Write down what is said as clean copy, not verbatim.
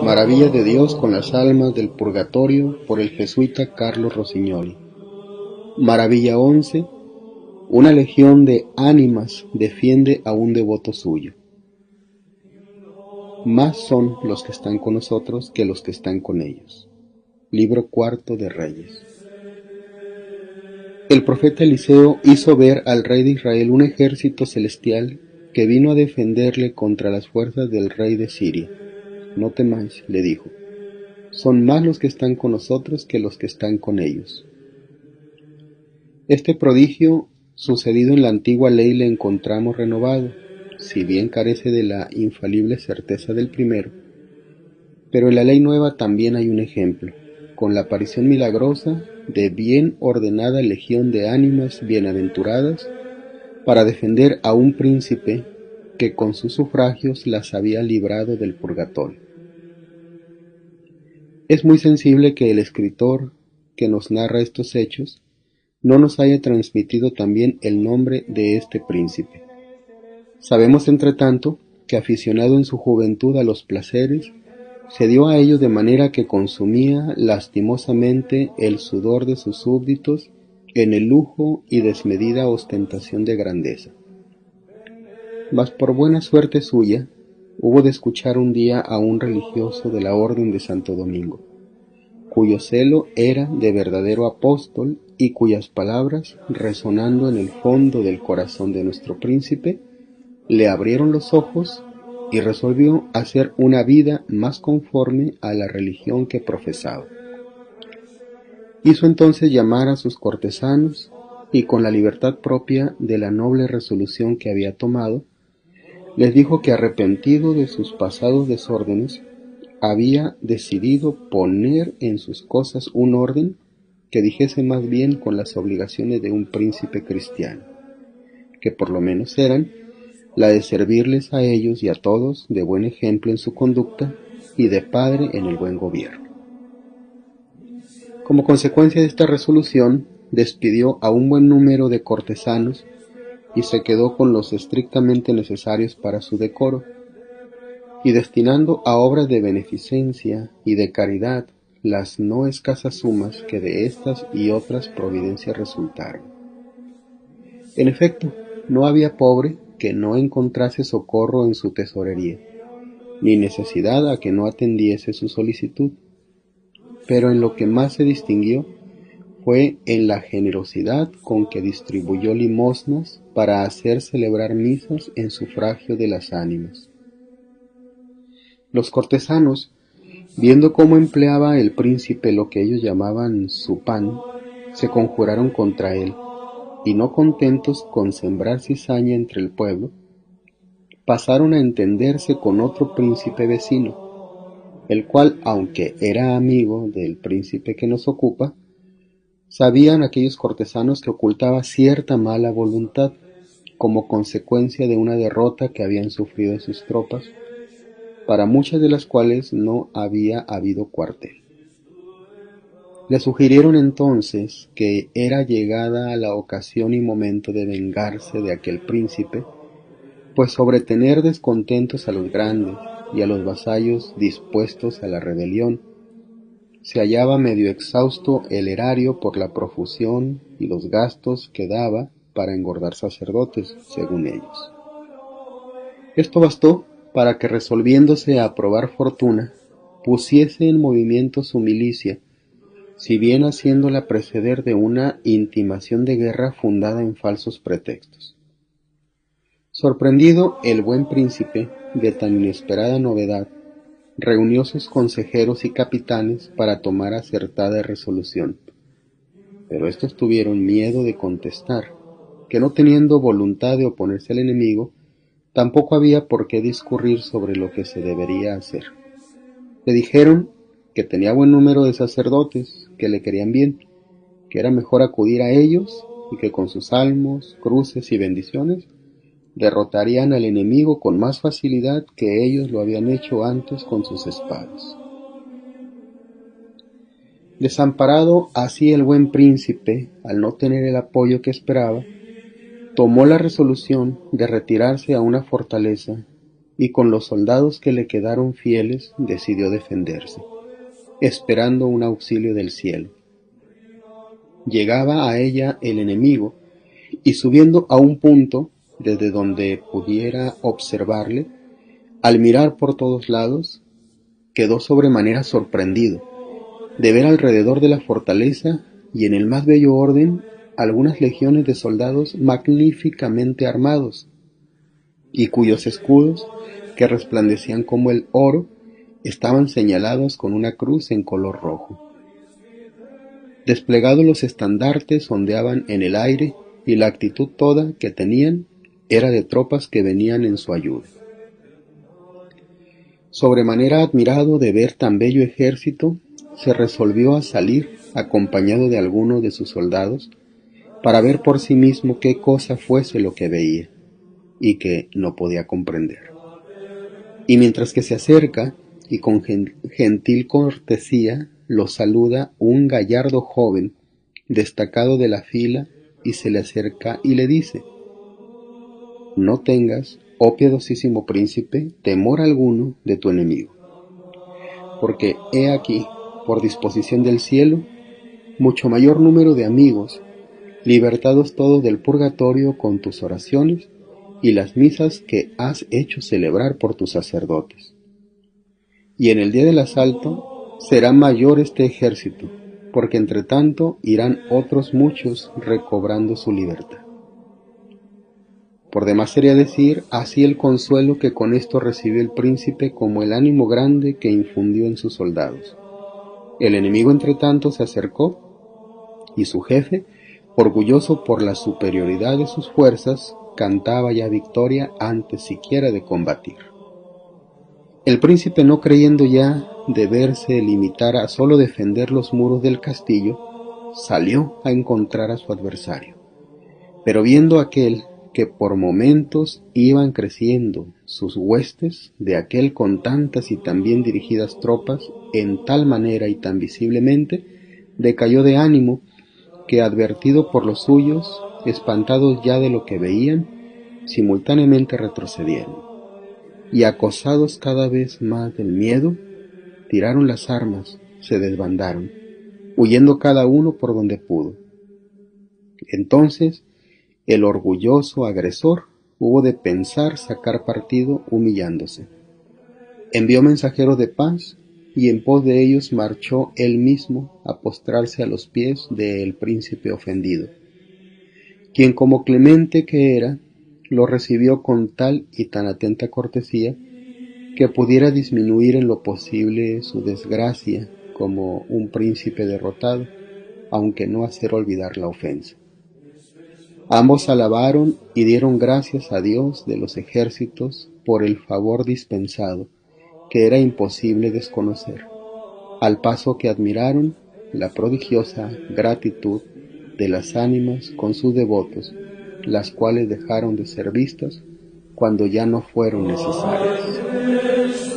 Maravilla de Dios con las almas del purgatorio, por el jesuita Carlos Rossignoli. Maravilla 11. Una legión de ánimas defiende a un devoto suyo. Más son los que están con nosotros que los que están con ellos. Libro cuarto de Reyes. El profeta Eliseo hizo ver al rey de Israel un ejército celestial que vino a defenderle contra las fuerzas del rey de Siria. No temáis, le dijo, son más los que están con nosotros que los que están con ellos. Este prodigio sucedido en la antigua ley le encontramos renovado, si bien carece de la infalible certeza del primero, pero en la ley nueva también hay un ejemplo, con la aparición milagrosa de bien ordenada legión de ánimas bienaventuradas para defender a un príncipe que con sus sufragios las había librado del purgatorio. Es muy sensible que el escritor que nos narra estos hechos no nos haya transmitido también el nombre de este príncipe. Sabemos, entre tanto, que aficionado en su juventud a los placeres, se dio a ellos de manera que consumía lastimosamente el sudor de sus súbditos en el lujo y desmedida ostentación de grandeza. Mas por buena suerte suya, hubo de escuchar un día a un religioso de la Orden de Santo Domingo, cuyo celo era de verdadero apóstol y cuyas palabras, resonando en el fondo del corazón de nuestro príncipe, le abrieron los ojos y resolvió hacer una vida más conforme a la religión que profesaba. Hizo entonces llamar a sus cortesanos y con la libertad propia de la noble resolución que había tomado, les dijo que arrepentido de sus pasados desórdenes, había decidido poner en sus cosas un orden que dijese más bien con las obligaciones de un príncipe cristiano, que por lo menos eran la de servirles a ellos y a todos de buen ejemplo en su conducta y de padre en el buen gobierno. Como consecuencia de esta resolución, despidió a un buen número de cortesanos y se quedó con los estrictamente necesarios para su decoro, y destinando a obras de beneficencia y de caridad las no escasas sumas que de estas y otras providencias resultaron. En efecto, no había pobre que no encontrase socorro en su tesorería, ni necesidad a que no atendiese su solicitud, pero en lo que más se distinguió fue en la generosidad con que distribuyó limosnas para hacer celebrar misas en sufragio de las ánimas. Los cortesanos, viendo cómo empleaba el príncipe lo que ellos llamaban su pan, se conjuraron contra él, y no contentos con sembrar cizaña entre el pueblo, pasaron a entenderse con otro príncipe vecino, el cual, aunque era amigo del príncipe que nos ocupa, sabían aquellos cortesanos que ocultaba cierta mala voluntad, como consecuencia de una derrota que habían sufrido sus tropas, para muchas de las cuales no había habido cuartel. Le sugirieron entonces que era llegada la ocasión y momento de vengarse de aquel príncipe, pues sobre tener descontentos a los grandes y a los vasallos dispuestos a la rebelión, se hallaba medio exhausto el erario por la profusión y los gastos que daba para engordar sacerdotes, según ellos. Esto bastó para que, resolviéndose a probar fortuna, pusiese en movimiento su milicia, si bien haciéndola preceder de una intimación de guerra fundada en falsos pretextos. Sorprendido el buen príncipe de tan inesperada novedad, reunió sus consejeros y capitanes para tomar acertada resolución, pero estos tuvieron miedo de contestar, que no teniendo voluntad de oponerse al enemigo, tampoco había por qué discurrir sobre lo que se debería hacer. Le dijeron que tenía buen número de sacerdotes que le querían bien, que era mejor acudir a ellos y que con sus salmos, cruces y bendiciones derrotarían al enemigo con más facilidad que ellos lo habían hecho antes con sus espadas. Desamparado así el buen príncipe, al no tener el apoyo que esperaba, tomó la resolución de retirarse a una fortaleza y con los soldados que le quedaron fieles decidió defenderse, esperando un auxilio del cielo. Llegaba a ella el enemigo, y subiendo a un punto desde donde pudiera observarle, al mirar por todos lados, quedó sobremanera sorprendido de ver alrededor de la fortaleza y en el más bello orden algunas legiones de soldados magníficamente armados, y cuyos escudos, que resplandecían como el oro, estaban señalados con una cruz en color rojo. Desplegados los estandartes ondeaban en el aire, y la actitud toda que tenían era de tropas que venían en su ayuda. Sobremanera admirado de ver tan bello ejército, se resolvió a salir acompañado de alguno de sus soldados para ver por sí mismo qué cosa fuese lo que veía y que no podía comprender. Y mientras que se acerca y con gentil cortesía lo saluda un gallardo joven destacado de la fila, y se le acerca y le dice: no tengas, oh piadosísimo príncipe, temor alguno de tu enemigo, porque he aquí, por disposición del cielo, mucho mayor número de amigos, libertados todos del purgatorio con tus oraciones y las misas que has hecho celebrar por tus sacerdotes. Y en el día del asalto será mayor este ejército, porque entre tanto irán otros muchos recobrando su libertad. Por demás sería decir así el consuelo que con esto recibió el príncipe, como el ánimo grande que infundió en sus soldados. El enemigo entre tanto se acercó, y su jefe, orgulloso por la superioridad de sus fuerzas, cantaba ya victoria antes siquiera de combatir. El príncipe, no creyendo ya deberse limitar a solo defender los muros del castillo, salió a encontrar a su adversario. Pero viendo aquel que por momentos iban creciendo sus huestes de aquel con tantas y tan bien dirigidas tropas, en tal manera y tan visiblemente, decayó de ánimo, que advertido por los suyos, espantados ya de lo que veían, simultáneamente retrocedieron, y acosados cada vez más del miedo, tiraron las armas, se desbandaron, huyendo cada uno por donde pudo. Entonces el orgulloso agresor hubo de pensar sacar partido humillándose. Envió mensajeros de paz, y en pos de ellos marchó él mismo a postrarse a los pies del príncipe ofendido, quien, como clemente que era, lo recibió con tal y tan atenta cortesía que pudiera disminuir en lo posible su desgracia como un príncipe derrotado, aunque no hacer olvidar la ofensa. Ambos alabaron y dieron gracias a Dios de los ejércitos por el favor dispensado, que era imposible desconocer, al paso que admiraron la prodigiosa gratitud de las ánimas con sus devotos, las cuales dejaron de ser vistas cuando ya no fueron necesarias.